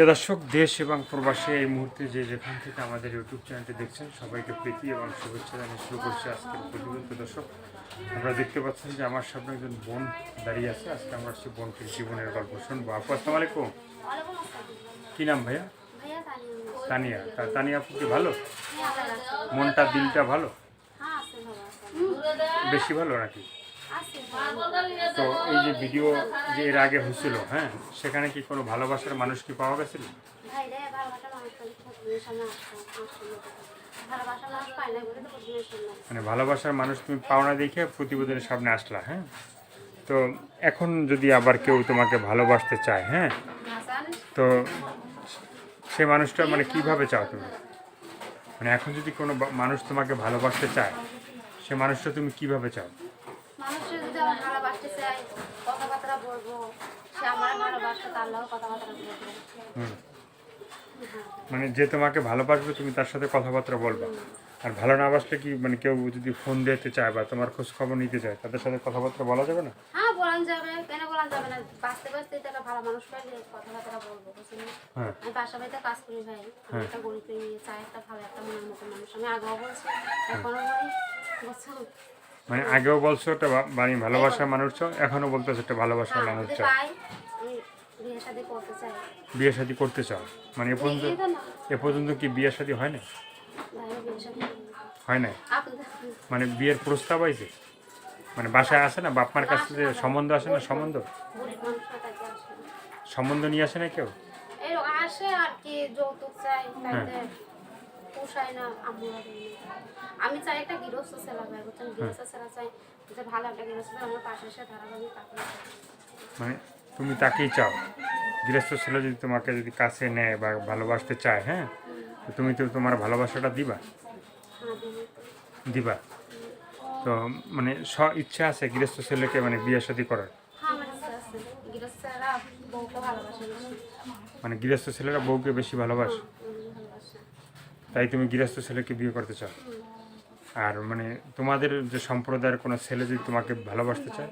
প্রিয় দর্শক, দেশ এবং প্রবাসে এই মুহূর্তে যে যেখান থেকে আমাদের ইউটিউব চ্যানেলটি দেখছেন সবাইকে প্রীতি এবং শুভেচ্ছা জানিয়ে শুরু করছি আজকের প্রতিবেদন। প্রিয় দর্শক, আপনারা দেখতে পাচ্ছেন যে আমার সামনে একজন বোন দাঁড়িয়ে আছে। আজকে আমরা সেই বোনটির জীবনের গল্প শুনবো। আপু, আসসালামু আলাইকুম। কী নাম ভাইয়া? তানিয়া। তানিয়া আপু কি ভালো? মনটা দিলটা ভালো? বেশি ভালো নাকি? তো এই যে ভিডিও যে এর আগে হয়েছিল, হ্যাঁ, সেখানে কি কোনো ভালোবাসার মানুষ কি পাওয়া গেছিল? মানে ভালোবাসার মানুষ তুমি পাও না দেখে প্রতিবেদনের সামনে আসলা, হ্যাঁ। তো এখন যদি আবার কেউ তোমাকে ভালোবাসতে চায়, হ্যাঁ, তো সে মানুষটা মানে কিভাবে চাও তুমি? মানে এখন যদি কোনো মানুষ তোমাকে ভালোবাসতে চায়, সে মানুষটা তুমি কিভাবে চাও? মানুষের যদি আমার ভালোবাসতে চাই, কথাবার্তা বলবো, সে আমার ভালোবাসতে তাহলেও কথাবার্তা বলবো। মানে যে তোমাকে ভালোবাসবে তুমি তার সাথে কথাবার্তা বলবা। আর ভালো না বাসলে কি মানে কেউ যদি ফোন দিতে চায় বা তোমার খোঁজ খবর নিতে চায়, তাদের সাথে কথাবার্তা বলা যাবে না? হ্যাঁ, বলা যাবে। কেন বলা যাবে না? বাঁচতে বাঁচতে একটা ভালো মানুষ পাইলে কথাবার্তা বলবো, বুঝলি? হ্যাঁ, আমি বাসা বাড়িতে কাজ করি ভাই। আমি একটা গরিব নিয়ে চাই একটা ভালো একটা মনের মতো মানুষ। আমি আগেও বলছি, এখনো বলি, বুঝছো? মানে আগেও বলছো একটা মানে ভালোবাসার মানুষ চাও, এখনো বলতেছো একটা ভালোবাসার মানুষ চাও। বিয়ে শাদী করতে চাই। বিয়ে শাদী করতে চাও মানে এ পর্যন্ত কি বিয়ে শাদী হয় না? হয় না? মানে বিয়ের প্রস্তাব আইছে? মানে বাসায় আসে না, বাপ মার কাছে যে সম্বন্ধ আসে না, সম্বন্ধ নিয়ে আসে না কেউ? আসে আর কি, যৌতুক চাই, পোষায় না। আমি চাই একটা গৃহস্থ ছেলে ভাই, বুঝছেন? গৃহস্থ ছেলে চাই, যে ভালো একটা গৃহস্থ আমার পাশে এসে ধারাবাহিক তাকে। মানে তুমি তাকেই চাও? গৃহস্থ ছেলে যদি তোমাকে যদি কাছে নেয় বা ভালোবাসতে চায়, হ্যাঁ, তো তুমি তো তোমার ভালোবাসাটা দিবা? দিবা? তো মানে ইচ্ছা আছে গৃহস্থ ছেলেকে মানে বিয়ে শাদী করার? মানে গৃহস্থ ছেলেরা বউকে বেশি ভালোবাসে, তাই তুমি গৃহস্থ ছেলেকে বিয়ে করতে চাও? আর মানে তোমাদের যে সম্প্রদায়ের কোনো ছেলে যদি তোমাকে ভালোবাসতে চায়,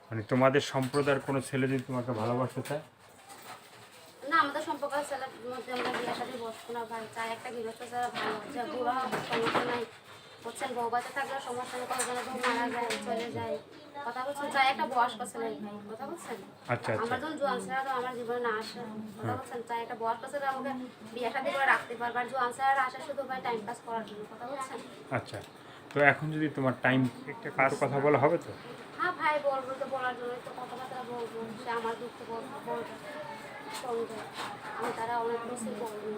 মানে তোমাদের সম্প্রদায়ের কোনো ছেলে যদি তোমাকে ভালোবাসতে চায়? না, আমাদের সম্পর্ক ছেলের মধ্যে আমরা বিয়ে শাদী বসবো না ভাই। চাই একটা গৃহস্থ ছেলে ভালো, যে বুড়ো হবে সমস্যা নাই, বুঝছেন? বউ বাচ্চা থাকলে সমস্যা নেই, কখনো বউ মারা যায়, চলে যায়, কথা বলছেন? চাই একটা বয়স্ক ছেলে ভাই, কথা বলছেন? আচ্ছা আচ্ছা। আমার যখন জোয়ান ছেলেরা তো আমার জীবনে না আসে, কথা বলছেন? চাই একটা বয়স্ক ছেলে আমাকে বিয়ে শাদী করে রাখতে পারবে। আর জোয়ান ছেলেরা আসে শুধু ভাই টাইম পাস করার জন্য, কথা বলছেন? আচ্ছা, তো এখন যদি তোমার টাইম একটা কাজ কথা বলা হবে তো? হ্যাঁ ভাই, বলবো তো, বলার জন্য তো কথাবার্তা বলবো, সে আমার দুঃখ বলবে সঙ্গে, আমি তারা অনেক কিছু বলবো।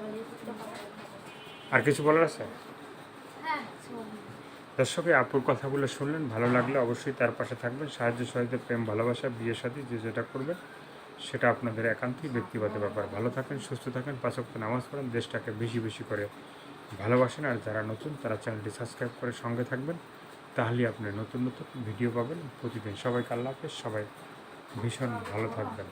আর কিছু বলার আছে? হ্যাঁ, দর্শকে আপুর কথাগুলো শুনলেন, ভালো লাগলে অবশ্যই তার পাশে থাকবেন। সাহায্য সহযোগিতা, প্রেম, ভালোবাসা, বিয়ে শাদী যে যেটা করবেন সেটা আপনাদের একান্তই ব্যক্তিগত ব্যাপার। ভালো থাকেন, সুস্থ থাকেন, 5 ওয়াক্ত নামাজ পড়েন, দেশটাকে বেশি বেশি করে ভালোবাসেন। আর যারা নতুন তারা চ্যানেলটি সাবস্ক্রাইব করে সঙ্গে থাকবেন, তাহলেই আপনি নতুন নতুন ভিডিও পাবেন প্রতিদিন। সবাইকে আল্লাহ হাফেজ, সবাই ভীষণ ভালো থাকবেন।